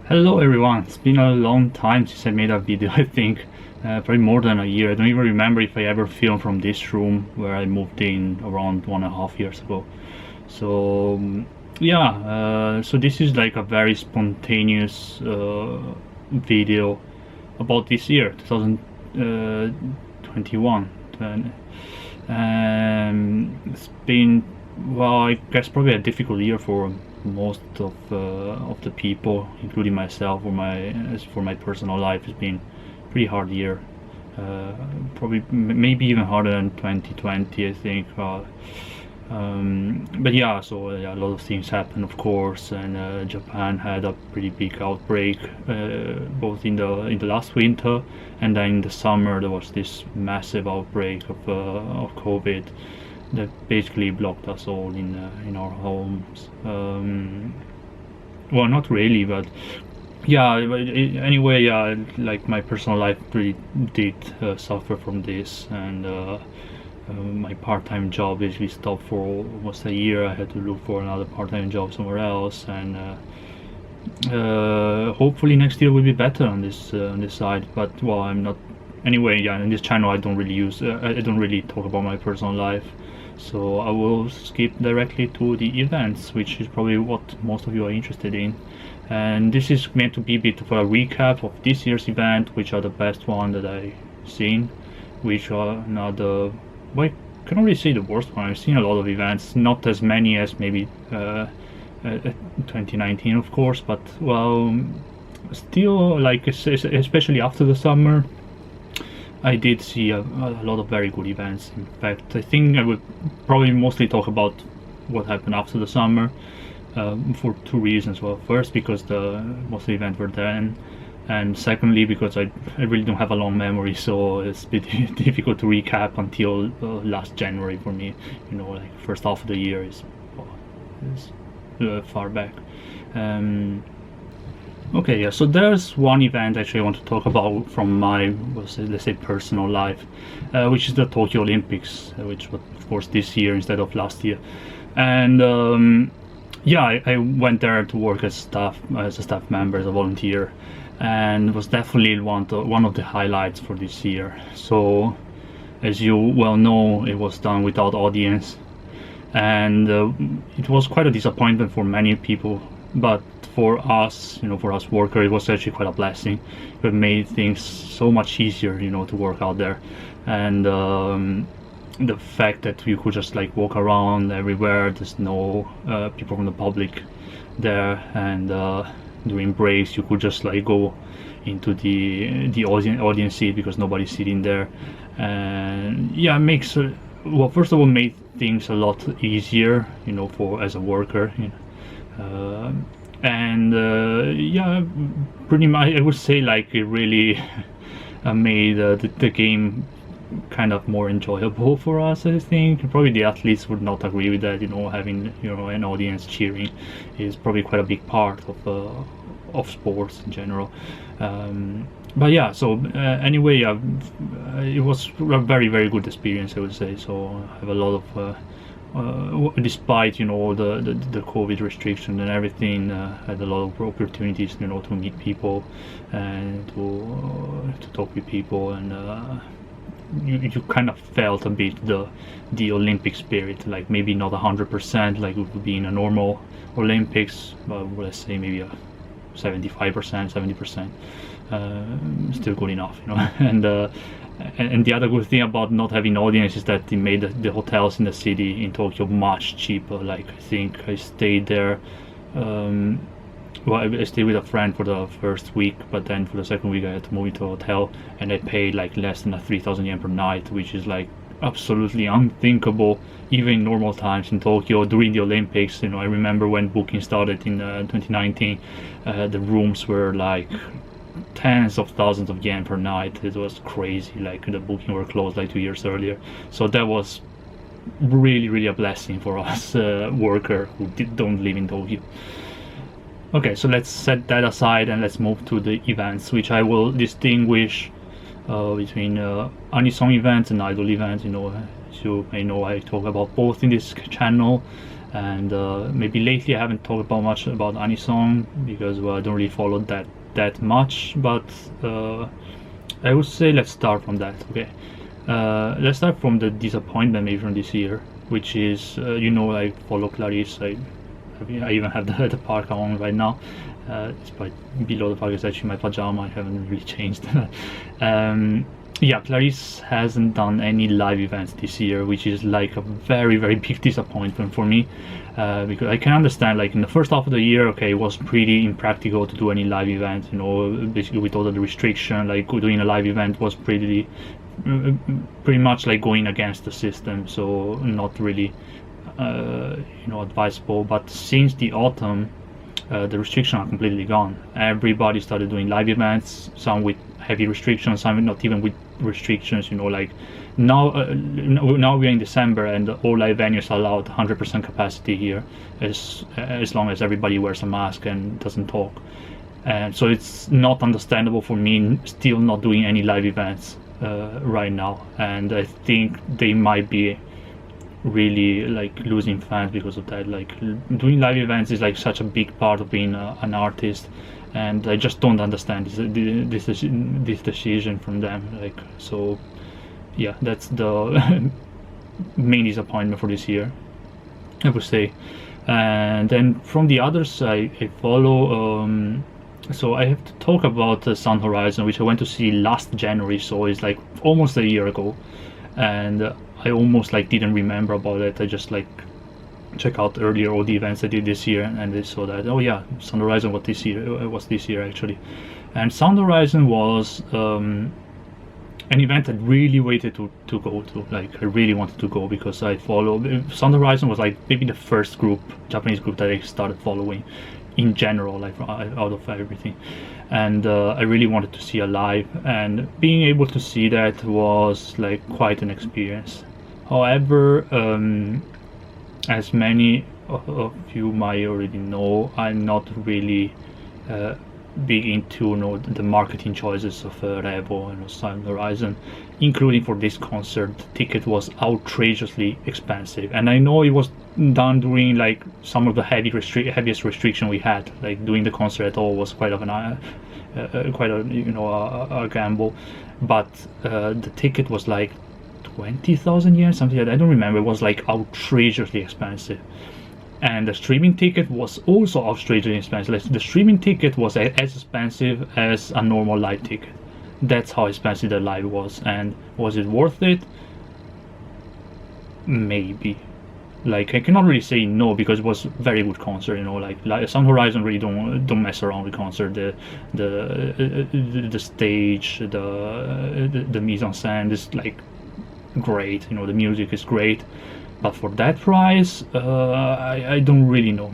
Hello everyone, it's been a long time since I made a video. I think probably more than a year. I don't even remember if I ever filmed from this room where I moved in around 1.5 years ago. So so this is like a very spontaneous video about this year 2021. It's been, well, I guess probably a difficult year for most of the people, including myself. For my personal life, it's been a pretty hard year. Probably maybe even harder than 2020, I think. But yeah, so a lot of things happened, of course, and Japan had a pretty big outbreak, both in the last winter, and then in the summer there was this massive outbreak of COVID that basically blocked us all in our homes. Well, not really, but yeah. Anyway, yeah, like my personal life really did suffer from this, and my part-time job basically stopped for almost a year. I had to look for another part-time job somewhere else, and hopefully next year will be better on this side. But well, I'm not. Anyway, yeah, in this channel I don't really talk about my personal life, so I will skip directly to the events, which is probably what most of you are interested in. And this is meant to be a bit of a recap of this year's event, which are the best one that I've seen, which are not the, well, I can't really say the worst one. I've seen a lot of events, not as many as maybe 2019, of course, but well, still, like, especially after the summer, I did see a lot of very good events. In fact, I think I would probably mostly talk about what happened after the summer, for two reasons. Well, first, because most of the events were then, and secondly, because I really don't have a long memory, so it's a bit difficult to recap until last January for me. You know, like first half of the year is far back. Okay, yeah, so there's one event actually I want to talk about from my, let's say, personal life, which is the Tokyo Olympics, which was, of course, this year instead of last year. And yeah, I went there to work as a staff member, as a volunteer, and it was definitely one of the highlights for this year. So, as you well know, it was done without audience, and it was quite a disappointment for many people. But for us, for us workers, it was actually quite a blessing. It made things so much easier, to work out there, and the fact that you could just like walk around everywhere. There's no people from the public there, and during breaks you could just like go into the audience seat because nobody's sitting there. And yeah, it makes well, first of all, made things a lot easier, for as a worker. And yeah, pretty much I would say like it really made the game kind of more enjoyable for us. I think probably the athletes would not agree with that. Having an audience cheering is probably quite a big part of sports in general. But yeah, so anyway, it was a very, very good experience, I would say. So I have a lot of despite all the COVID restrictions and everything, had a lot of opportunities to meet people and to talk with people, and you kind of felt a bit the Olympic spirit, like maybe not 100% like it would be in a normal Olympics, but let's say maybe a 75%, 70%, still good enough, and the other good thing about not having audience is that it made the hotels in the city in Tokyo much cheaper. Like, I think I stayed there, well, I stayed with a friend for the first week, but then for the second week I had to move into a hotel, and I paid like less than 3,000 yen per night, which is like absolutely unthinkable even in normal times in Tokyo during the Olympics. I remember when booking started in 2019, the rooms were like tens of thousands of yen per night. It was crazy. Like, the booking were closed like 2 years earlier, so that was really, really a blessing for us workers who don't live in Tokyo. Okay, so let's set that aside and let's move to the events, which I will distinguish between anisong events and idol events. As you may know, I talk about both in this channel, And maybe lately I haven't talked about much about Anisong because I don't really follow that much, but I would say let's start from that. Okay, let's start from the disappointment maybe from this year, which is I follow Clarisse. I even have the parka on right now. It's below the parka. It's actually my pajama. I haven't really changed. Yeah, Clarisse hasn't done any live events this year, which is like a very, very big disappointment for me, because I can understand, like, in the first half of the year, okay, it was pretty impractical to do any live events, basically with all the restriction, like doing a live event was pretty much like going against the system, so not really advisable. But since the autumn, the restrictions are completely gone. Everybody started doing live events, some with heavy restrictions, some not even with restrictions. Like now we're in December and all live venues are allowed 100% capacity here, as long as everybody wears a mask and doesn't talk. And so it's not understandable for me still not doing any live events right now, and I think they might be really like losing fans because of that. Like doing live events is like such a big part of being an artist, and I just don't understand this decision from them. Like, so yeah, that's the main disappointment for this year, I would say. And then from the others I follow, so I have to talk about Sound Horizon, which I went to see last January, so it's like almost a year ago, and I almost like didn't remember about it. I just like check out earlier all the events I did this year, and I saw that, oh yeah, Sound Horizon was this year actually. And Sound Horizon was an event I really waited to go to. Like, I really wanted to go because I follow Sound Horizon was like maybe the first Japanese group that I started following in general, like out of everything. And I really wanted to see a live, and being able to see that was like quite an experience. However, as many of you might already know, I'm not really big into the marketing choices of Revo and Sound Horizon, including for this concert. The ticket was outrageously expensive, and I know it was done during like some of the heaviest restriction we had. Like doing the concert at all was quite a gamble, but the ticket was like 20,000 yen, something like that. I don't remember. It was like outrageously expensive. And the streaming ticket was also outrageously expensive. Like, the streaming ticket was as expensive as a normal live ticket. That's how expensive the live was. And was it worth it? Maybe. Like, I cannot really say no because it was a very good concert. Like Sound Horizon really don't mess around with concert. The stage, the mise en scène is like great. The music is great. But for that price, I don't really know.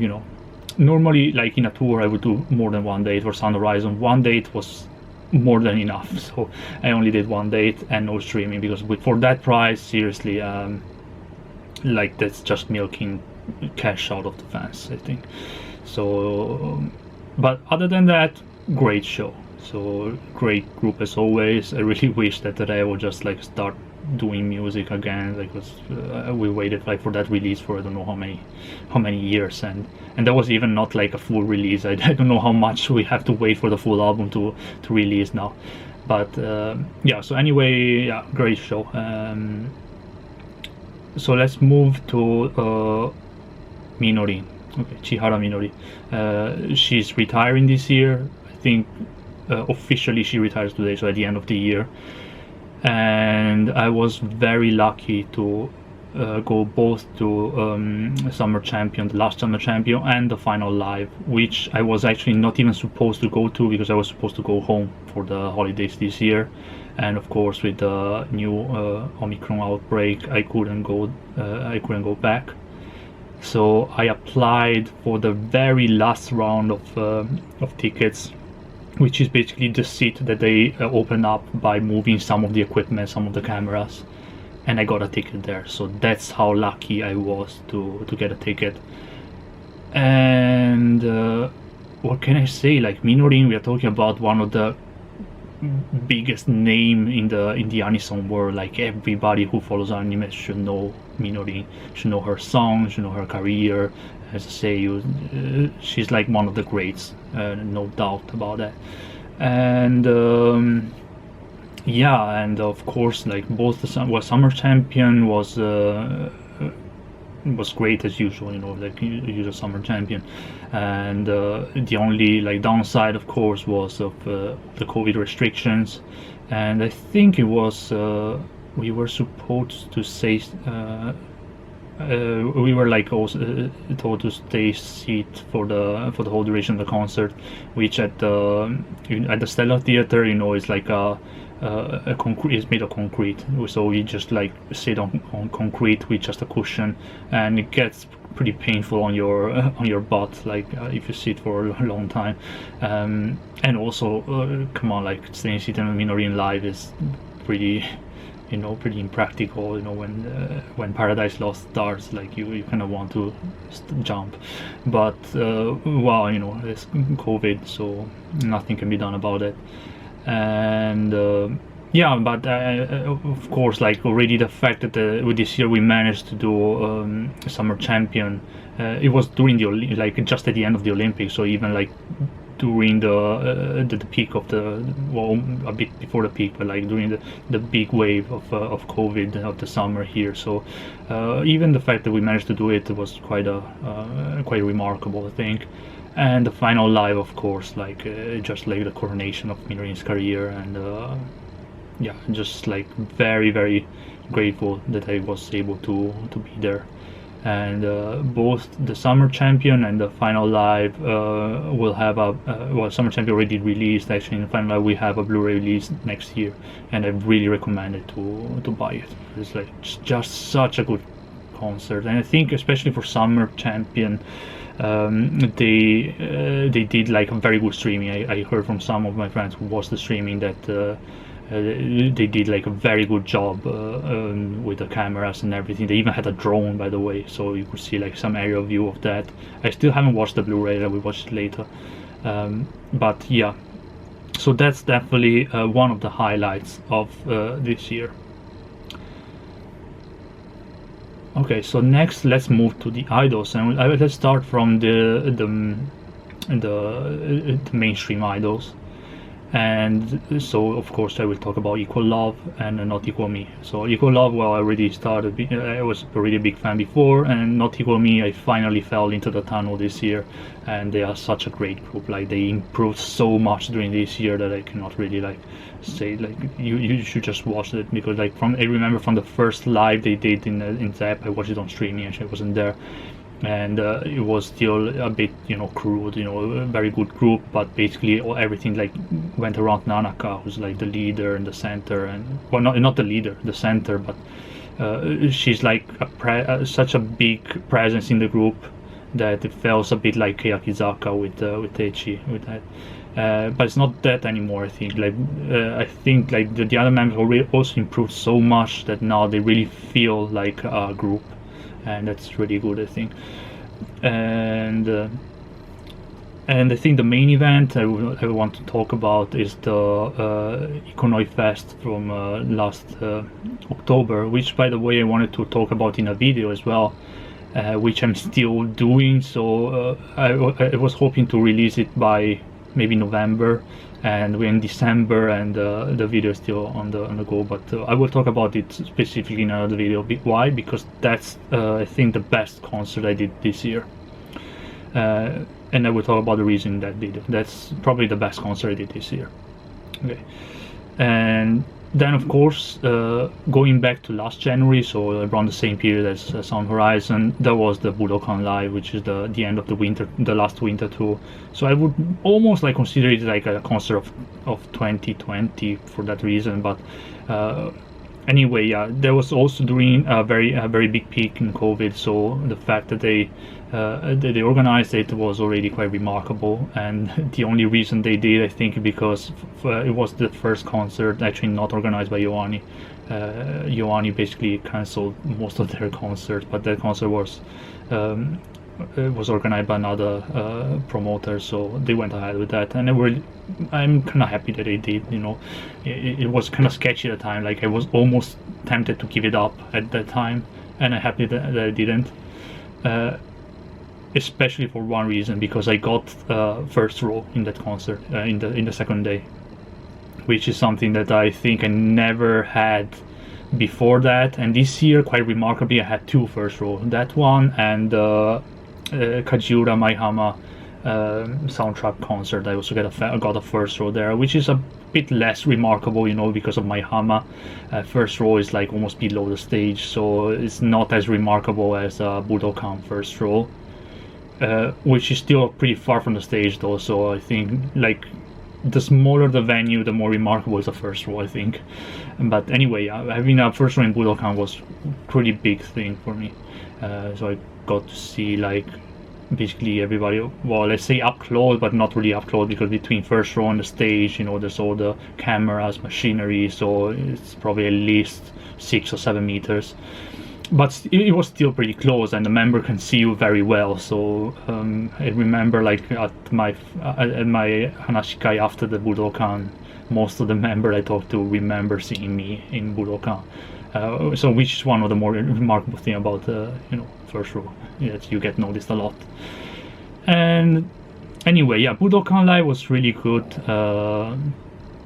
Normally, like in a tour, I would do more than one date. For Sound Horizon, one date was more than enough. So I only did one date and no streaming because for that price, seriously, like that's just milking cash out of the fans, I think. So, but other than that, great show. So great group as always. I really wish that they would just like start doing music again, because we waited like for that release for I don't know how many years, and that was even not like a full release. I don't know how much we have to wait for the full album to release now, but yeah. So anyway, yeah, great show. So let's move to Minorin. Okay, Chihara Minori. She's retiring this year. I think officially she retires today, so at the end of the year. And I was very lucky to go both to Summer Champion, the last Summer Champion, and the final live, which I was actually not even supposed to go to because I was supposed to go home for the holidays this year. And of course, with the new Omicron outbreak, I couldn't go back. So I applied for the very last round of tickets, which is basically the seat that they open up by moving some of the equipment, some of the cameras, and I got a ticket there. So that's how lucky I was to get a ticket. And what can I say? Like Minorin, we are talking about one of the biggest name in the anime world. Like everybody who follows anime should know Minorin, should know her songs, should know her career. As I say, she's like one of the greats, no doubt about that. And yeah, and of course, like both the summer champion was great as usual, like usual summer champion, and the only like downside, of course, was of the COVID restrictions, and I think it was we were supposed to say we were like also told to stay seat for the whole duration of the concert, which at the Stella Theater, is like a concrete, is made of concrete, so you just like sit on concrete with just a cushion, and it gets pretty painful on your butt, like if you sit for a long time, and also come on, like staying seated on Minorin live is pretty pretty impractical. When Paradise Lost starts, like you kind of want to jump, but well, it's COVID, so nothing can be done about it. And yeah, but of course, like already the fact that with this year we managed to do summer champion, it was during like just at the end of the Olympics, so even like during the peak of a bit before the peak, but like during the big wave of COVID of the summer here. So even the fact that we managed to do it was quite remarkable, I think. And the final live, of course, like just like the coronation of Minorin's career, and yeah, just like very, very grateful that I was able to be there. And both the summer champion and the final live will have well, summer champion already released. Actually, in the final live we have a Blu-ray release next year, and I really recommend it to buy it. It's like just such a good concert, and I think especially for summer champion, they did like a very good streaming. I heard from some of my friends who watched the streaming that they did like a very good job with the cameras and everything. They even had a drone, by the way, so you could see like some aerial view of that. I still haven't watched the Blu-ray, I will watch it later, but yeah, so that's definitely one of the highlights of this year. Okay, so next let's move to the idols, and let's start from the mainstream idols. And so of course I will talk about Equal Love and Not Equal Me. So Equal Love, well, I already started, I was already a big fan before, and Not Equal Me, I finally fell into the tunnel this year, and they are such a great group. Like they improved so much during this year that I cannot really like say, like you should just watch it, because like I remember from the first live they did in Zap, I watched it on streaming, actually I wasn't there, and it was still a bit crude, a very good group, but basically everything like went around Nanaka, who's like the leader and the center, and well, not the leader, the center, but she's like such a big presence in the group that it feels a bit like Keyakizaka with Teichi, with that. But it's not that anymore. I think I think like the other members already also improved so much that now they really feel like a group, and that's really good, I think. And I think the main event I want to talk about is the Ikonoi Fest from last October, which, by the way, I wanted to talk about in a video as well, which I'm still doing. So I was hoping to release it by maybe November, and we're in December, and the video is still on the go, but I will talk about it specifically in another video. Why? Because that's I think the best concert I did this year, and I will talk about the reason in that video. That's probably the best concert I did this year. Okay, and then of course going back to last January, so around the same period as Sound Horizon, there was the Budokan Live, which is the end of the winter, the last winter tour. So I would almost like consider it like a concert of 2020 for that reason. But anyway, yeah, there was also during a very big peak in COVID, so the fact that they organized it was already quite remarkable, and the only reason they did, I think, because it was the first concert actually not organized by Yoani. Yoani basically cancelled most of their concerts, but that concert was was organized by another promoter, so they went ahead with that, and I'm kind of happy that they did. You know, it was kind of sketchy at the time. Like I was almost tempted to give it up at that time, and I'm happy that I didn't. Especially for one reason, because I got first row in that concert in the second day, which is something that I think I never had before that. And this year, quite remarkably, I had 2 first row. That one and Kajiura Maihama soundtrack concert. I also got a first row there, which is a bit less remarkable, you know, because of Maihama. First row is like almost below the stage, so it's not as remarkable as Budokan first row, which is still pretty far from the stage though. So I think like the smaller the venue, the more remarkable is the first row, I think. But anyway, having a first row in Budokan was pretty big thing for me. So I got to see like basically everybody, well, let's say up close, but not really up close, because between first row and the stage, you know, there's all the cameras, machinery, so it's probably at least 6 or 7 meters. But it was still pretty close, and the member can see you very well. So I remember, like at my Hanashikai after the Budokan, most of the members I talked to remember seeing me in Budokan. So which is one of the more remarkable thing about you know, first row, that you get noticed a lot. And anyway, yeah, Budokan Live was really good.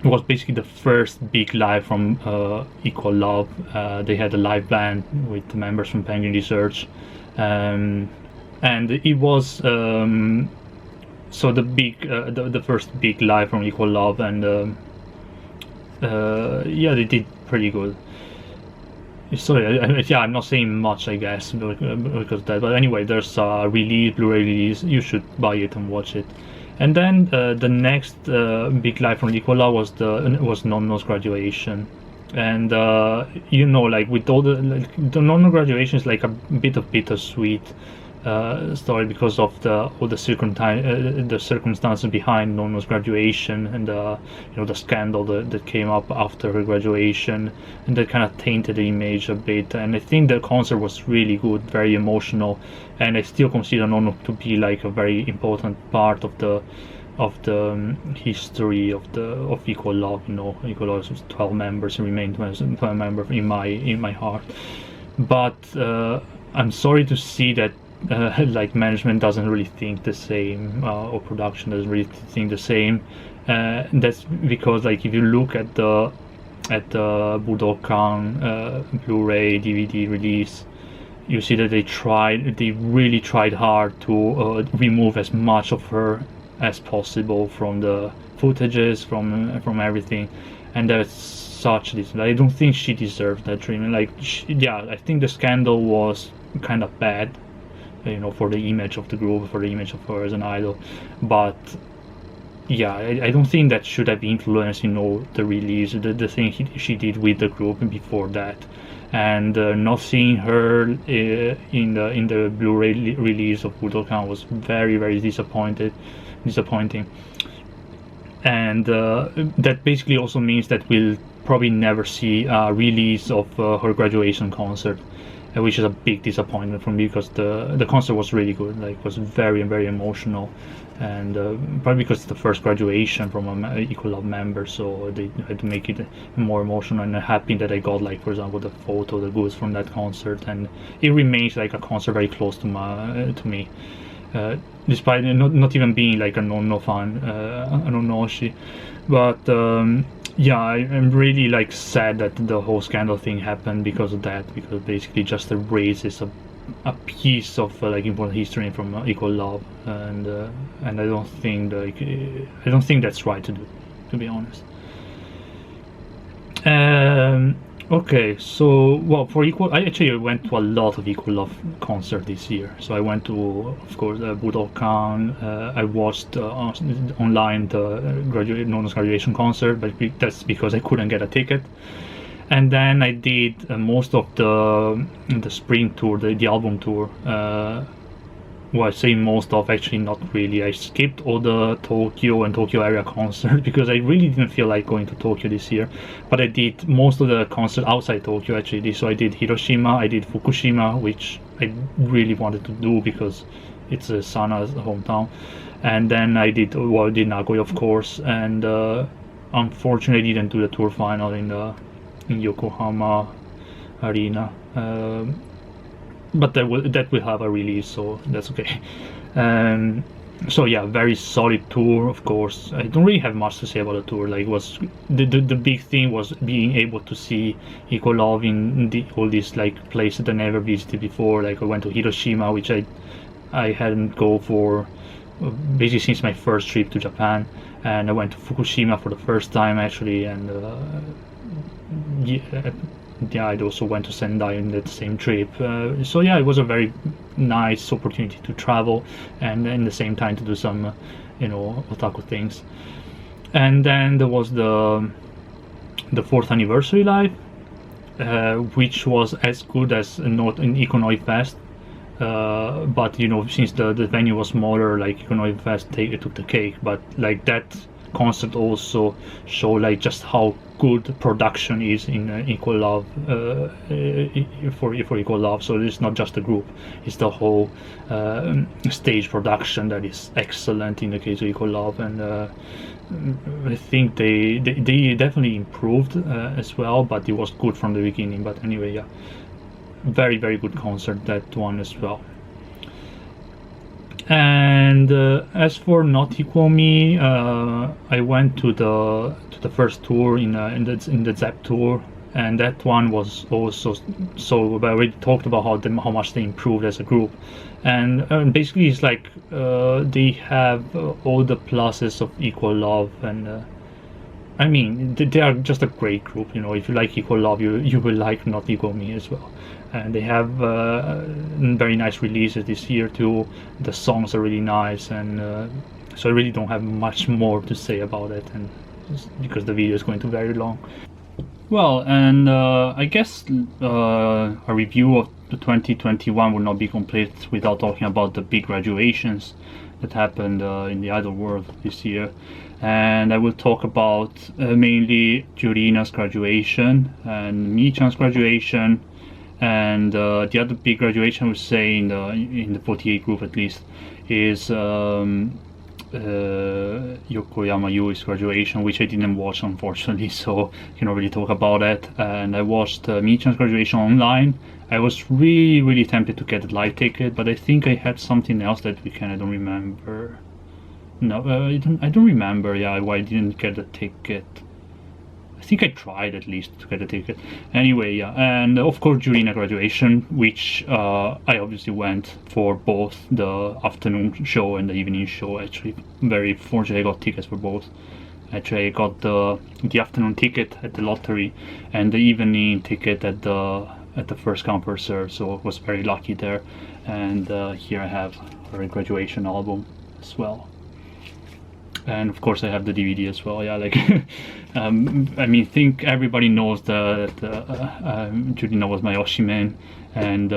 It was basically the first big live from Equal Love. They had a live band with members from Penguin Research, and it was so the first big live from Equal Love, and yeah, they did pretty good. Sorry, I'm not saying much, I guess, because of that. But anyway, there's a Blu-ray release. You should buy it and watch it. And then the next big live from Equal Love was Nonno's graduation, and you know, like with all the Nonno graduation is like a bit of bittersweet story because of all the circumstances behind Nonno's graduation, and you know, the scandal that came up after her graduation, and that kind of tainted the image a bit. And I think the concert was really good, very emotional, and I still consider Nonno to be like a very important part of the history of Equal Love. You know, Equal Love was 12 members and remained 12 members in my heart. But I'm sorry to see that like management doesn't really think the same, or production doesn't really think the same. That's because, like, if you look at the Budokan Blu-ray DVD release, you see that they really tried hard to remove as much of her as possible from the footages, from everything, and that's such this. I don't think she deserved that treatment. Like, yeah, I think the scandal was kind of bad, you know, for the image of the group, for the image of her as an idol, but yeah, I don't think that should have influenced, you know, the release, the thing she did with the group before that. And not seeing her in the Blu-ray release of Budokan was very, very disappointing. And that basically also means that we'll probably never see a release of her graduation concert, which is a big disappointment for me, because the concert was really good. Like, it was very, very emotional, and probably because it's the first graduation from an Equal Love member, so they had to make it more emotional. And I'm happy that I got, like, for example, the photo, the goods from that concert, and it remains like a concert very close to me, despite not even being like a Nonno fan, a Nonnoshi. But yeah, I'm really like sad that the whole scandal thing happened because of that, because basically just erases a piece of like important history from Equal Love, and I don't think that's right to do, to be honest. Okay, so well, for I actually went to a lot of Equal Love concert this year. So I went to, of course, Budokan. I watched online the Nonno's graduation concert, but that's because I couldn't get a ticket. And then I did most of the spring tour, the album tour. Well, I say most of, actually not really. I skipped all the Tokyo and Tokyo area concerts because I really didn't feel like going to Tokyo this year. But I did most of the concerts outside Tokyo, actually. So I did Hiroshima, I did Fukushima, which I really wanted to do because it's Sana's hometown. And then I did Nagoya, of course, and unfortunately didn't do the tour final in Yokohama Arena. But that will have a release, so that's okay. So yeah, very solid tour. Of course, I don't really have much to say about the tour. Like, was the big thing was being able to see Equal Love in all these like places that I never visited before. Like, I went to Hiroshima, which I hadn't go for basically since my first trip to Japan, and I went to Fukushima for the first time actually, and yeah, I also went to Sendai in that same trip. So yeah, it was a very nice opportunity to travel and in the same time to do some, otaku things. And then there was the 4th anniversary live, which was as good as not in Ikonoi Fest. But since the venue was smaller, like Ikonoi Fest took the cake. But like that concert also showed like just how good production is in Equal Love, for Equal Love. So it's not just the group, it's the whole stage production that is excellent in the case of Equal Love. And I think they definitely improved as well, but it was good from the beginning. But anyway, yeah, very, very good concert, that one as well. And as for Not Equal Me, I went to the first tour in the ZEP tour, and that one was also so. I already talked about how much they improved as a group, and basically it's like they have all the pluses of Equal Love, and I mean they are just a great group. If you like Equal Love, you will like Not Equal Me as well. And they have very nice releases this year too. The songs are really nice, and so I really don't have much more to say about it, and because the video is going to be very long. Well, and I guess a review of the 2021 would not be complete without talking about the big graduations that happened in the idol world this year. And I will talk about mainly Jurina's graduation and Mi-chan's graduation. And the other big graduation I would say in the 48 group at least is Yokoyama Yui's graduation, which I didn't watch unfortunately, so I cannot really talk about it. And I watched Mi-chan's graduation online. I was really tempted to get a live ticket, but I think I had something else that weekend. I don't remember. No, I don't remember. Yeah, why I didn't get a ticket. I think I tried at least to get a ticket. Anyway, yeah, and of course Jurina graduation, which I obviously went for both the afternoon show and the evening show. Actually, very fortunate I got tickets for both. Actually, I got the afternoon ticket at the lottery and the evening ticket at the first come first serve. So I was very lucky there. And here I have her graduation album as well. And of course I have the DVD as well. Yeah, like I mean, think everybody knows that Jurina was my Oshimen, and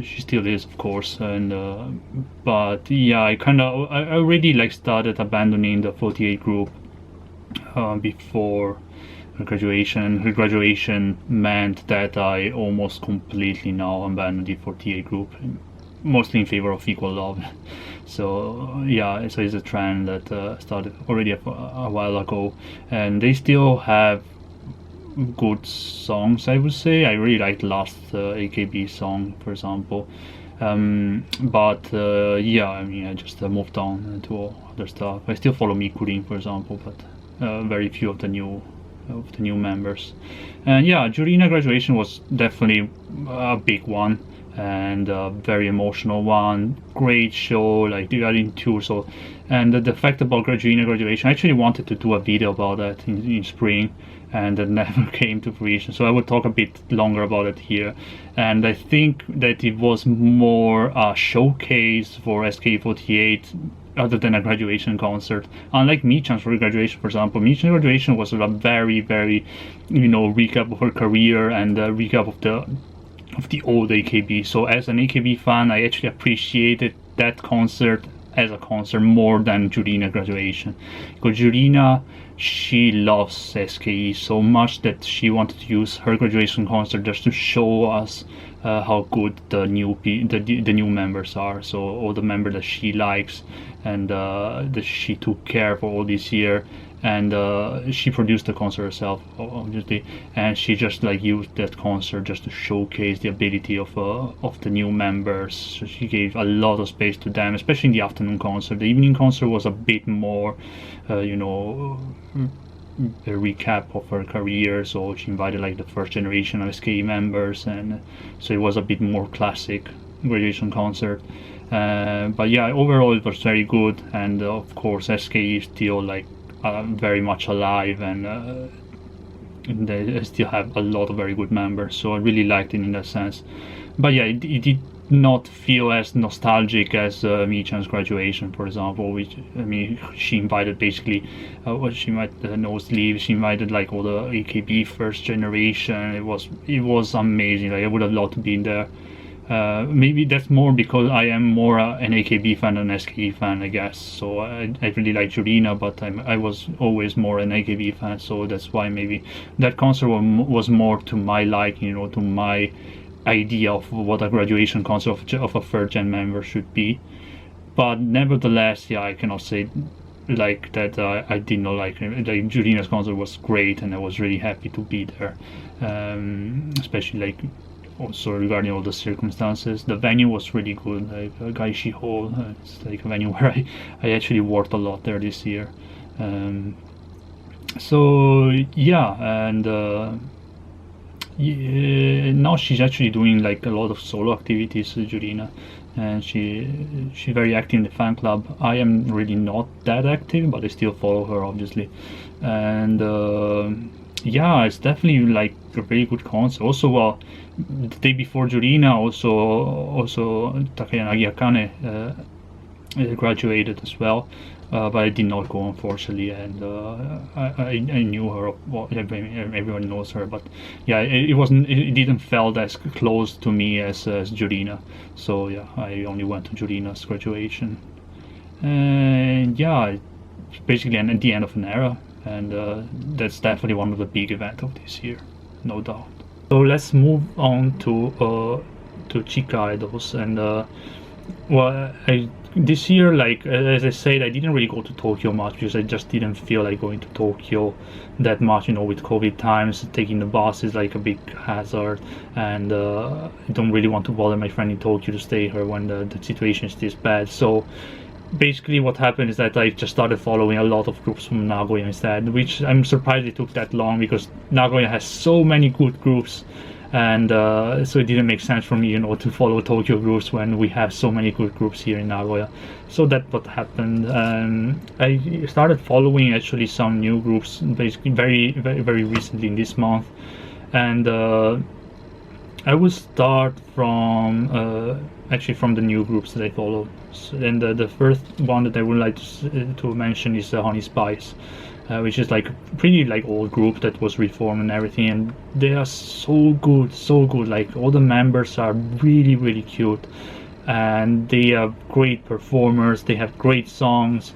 she still is, of course. And but yeah, I already like started abandoning the 48 group before her graduation. Her graduation meant that I almost completely now abandoned the 48 group, mostly in favor of Equal Love. So yeah, so it's a trend that started already a while ago, and they still have good songs, I would say. I really liked last AKB song, for example, but yeah, I mean, I just moved on to other stuff. I still follow Mikurin, for example, but very few of the new members. And yeah, Jurina graduation was definitely a big one, and a very emotional one. Great show, like they are in tour. So, and the fact about Jurina graduation, I actually wanted to do a video about that in spring, and that never came to fruition. So I will talk a bit longer about it here. And I think that it was more a showcase for SKE48 other than a graduation concert. Unlike Mi-chan's graduation, for example, Mi-chan's graduation was a very recap of her career and a recap of the old AKB. So as an AKB fan, I actually appreciated that concert as a concert more than Jurina graduation, because Jurina she loves SKE so much that she wanted to use her graduation concert just to show us how good the new members are. So all the members that she likes and that she took care for all this year, and she produced the concert herself, obviously, and she just like used that concert just to showcase the ability of the new members. So she gave a lot of space to them, especially in the afternoon concert. The evening concert was a bit more a recap of her career, so she invited like the first generation of SKE members, and so it was a bit more classic graduation concert. But yeah, overall it was very good, and of course SKE is still like very much alive, and they still have a lot of very good members, so I really liked it in that sense. But yeah, it did not feel as nostalgic as Mi-chan's graduation, for example, which, I mean, she invited basically she invited the no sleeves, she invited like all the AKB first generation. It was amazing. Like I would have loved to be in there. Maybe that's more because I am more an AKB fan than an SKE fan, I guess. So I really like Jurina, but I was always more an AKB fan, so that's why maybe that concert was more to my liking, to my idea of what a graduation concert of a third gen member should be. But nevertheless, yeah, I cannot say like that I did not like it. Like Jurina's concert was great, and I was really happy to be there, especially like also regarding all the circumstances. The venue was really good, like Gaishi Hall. It's like a venue where I actually worked a lot there this year. So yeah, and now she's actually doing like a lot of solo activities, Jurina, and she's very active in the fan club. I am really not that active, but I still follow her, obviously. And yeah, it's definitely like a very good concert. Also, well, the day before Jurina, also Takeyanagi Akane graduated as well. But I did not go, unfortunately, and I knew her. Well, everyone knows her, but yeah, it didn't felt as close to me as Jurina. So yeah, I only went to Jurina's graduation, and yeah, it's basically at the end of an era, and that's definitely one of the big events of this year, no doubt. So let's move on to Chica idols, and well, this year, like as I said, I didn't really go to Tokyo much because I just didn't feel like going to Tokyo that much. With COVID times, taking the bus is like a big hazard, and I don't really want to bother my friend in Tokyo to stay here when the situation is this bad. So basically what happened is that I just started following a lot of groups from Nagoya instead, which I'm surprised it took that long because Nagoya has so many good groups. And so it didn't make sense for me, to follow Tokyo groups when we have so many good groups here in Nagoya. So that's what happened. I started following actually some new groups, basically very, very, very recently in this month. And I will start from actually from the new groups that I follow. So, and the first one that I would like to mention is Honeyspice. Which is like a pretty like old group that was reformed and everything, and they are so good. Like all the members are really, really cute, and they are great performers. They have great songs,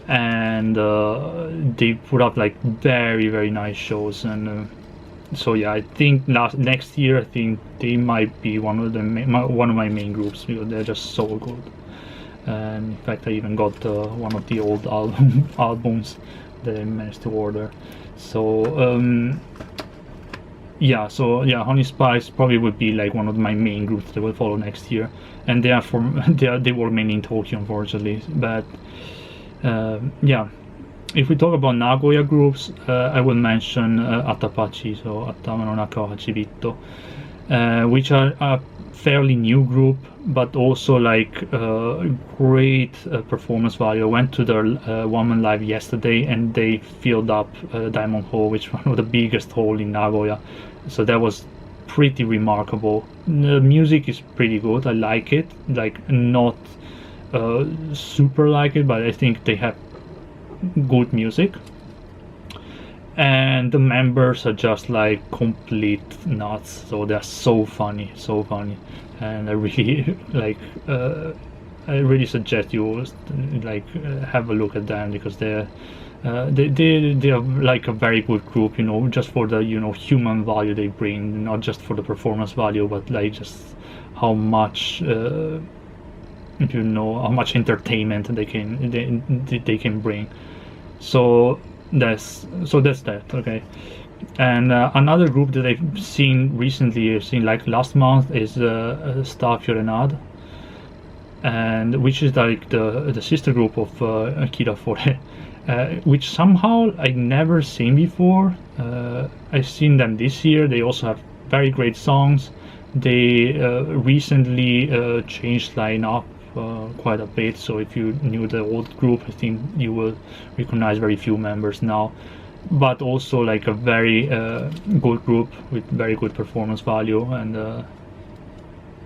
and they put up like very, very nice shows. And so yeah, I think next year I think they might be one of my main groups because they're just so good. And in fact, I even got one of the old albums that I managed to order. So yeah, Honeyspice probably would be like one of my main groups that will follow next year, and they were mainly in Tokyo, unfortunately. But yeah, if we talk about Nagoya groups, I will mention Atapachi, so Atama no Naka wa Hachibito, which are a fairly new group, but also like great performance value. I went to their one-man live yesterday, and they filled up Diamond Hall, which is one of the biggest hall in Nagoya. So that was pretty remarkable. The music is pretty good. I like it. Like not super like it, but I think they have good music. And the members are just like complete nuts, so they're so funny, and I really like I really suggest you like have a look at them because they're they are like a very good group, you know, just for the, you know, human value they bring, not just for the performance value, but like just how much you know, how much entertainment they can bring. So that's that. Okay. And another group that I've seen recently, like last month, is Fiorenerd, and which is like the sister group of AKB48, which somehow I never seen before. I've seen them this year. They also have very great songs. They recently changed lineup quite a bit, so if you knew the old group, I think you will recognize very few members now, but also like a very good group with very good performance value and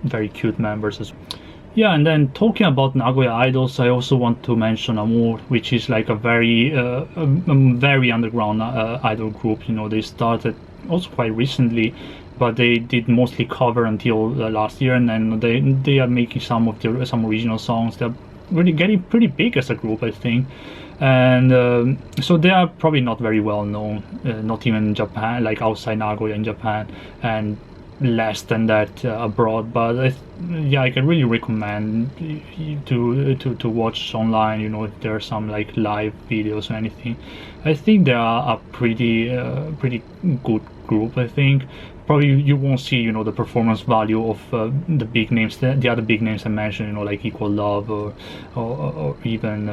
very cute members as well. Yeah, and then talking about Nagoya idols, I also want to mention Amour, which is like a very underground idol group. You know, they started also quite recently, but they did mostly cover until last year, and then they are making some original songs. They're really getting pretty big as a group, I think, and so they are probably not very well known, not even in Japan, like outside Nagoya in Japan, and less than that abroad. But yeah, I can really recommend to watch online, you know, if there are some like live videos or anything. I think they are a pretty good group. I think probably you won't see, you know, the performance value of the big names, the other big names I mentioned, you know, like Equal Love or even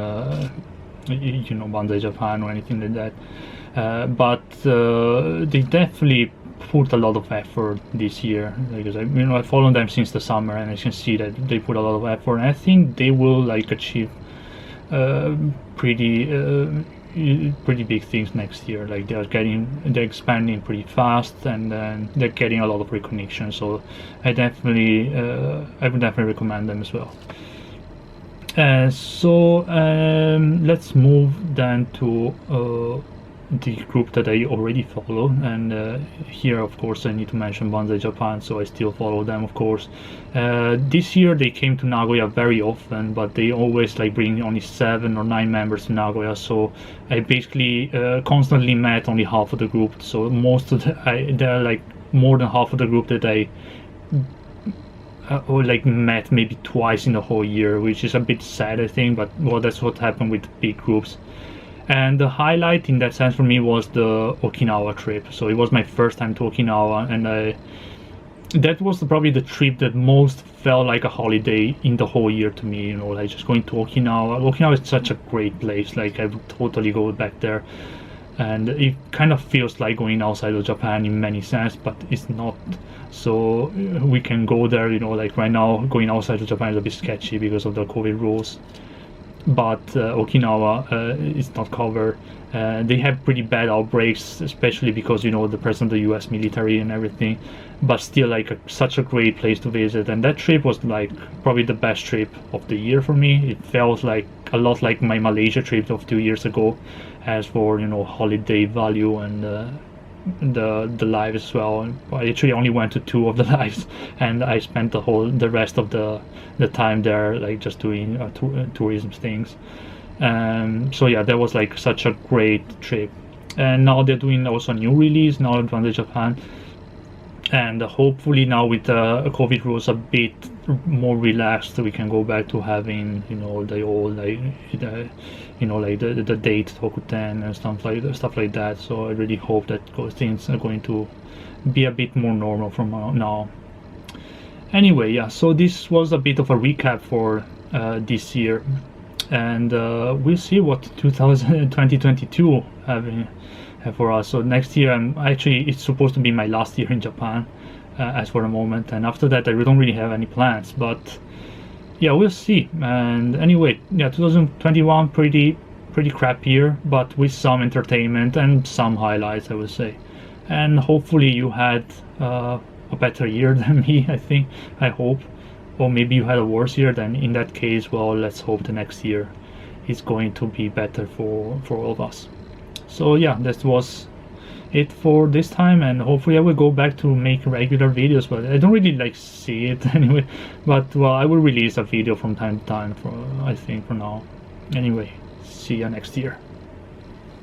you know, Banzai Japan or anything like that, but they definitely put a lot of effort this year, because I followed them since the summer, and I can see that they put a lot of effort, and I think they will like achieve pretty big things next year. Like they're expanding pretty fast, and then they're getting a lot of recognition, so I would definitely recommend them as well. So let's move then to the group that I already follow, and here of course I need to mention Banzai Japan, so I still follow them, of course. This year they came to Nagoya very often, but they always like bring only 7 or 9 members to Nagoya, so I basically constantly met only half of the group. So most of they're like more than half of the group that I or like met maybe twice in the whole year, which is a bit sad, I think, but well, that's what happened with big groups. And the highlight in that sense for me was the Okinawa trip. So it was my first time to Okinawa, and that was probably the trip that most felt like a holiday in the whole year to me. You know, like just going to Okinawa. Okinawa is such a great place. Like I would totally go back there, and it kind of feels like going outside of Japan in many sense, but it's not. So we can go there. You know, like right now going outside of Japan is a bit sketchy because of the COVID rules. But Okinawa is not covered. They have pretty bad outbreaks, especially because, you know, the presence of the US military and everything, but still like such a great place to visit. And that trip was like probably the best trip of the year for me. It felt like a lot like my Malaysia trip of 2 years ago, as for, you know, holiday value and the lives as well. I actually only went to 2 of the lives, and I spent the rest of the time there like just doing tourism things. So yeah, that was like such a great trip. And now they're doing also a new release now in Banzai Japan, and hopefully now with the COVID rules a bit more relaxed, we can go back to having, you know, the old like the date Tokuten and stuff like that. So I really hope that things are going to be a bit more normal from now. Anyway, yeah, so this was a bit of a recap for this year, and we'll see what 2022 have for us. So next year, it's supposed to be my last year in Japan, as for the moment, and after that I don't really have any plans, but yeah, we'll see. And anyway, yeah, 2021 pretty crap year, but with some entertainment and some highlights, I would say. And hopefully you had a better year than me, I hope, or maybe you had a worse year. Then in that case, well, let's hope the next year is going to be better for all of us. So yeah, that was it for this time, and hopefully I will go back to make regular videos, but I don't really like see it anyway. But well, I will release a video from time to time for now. Anyway, see ya next year.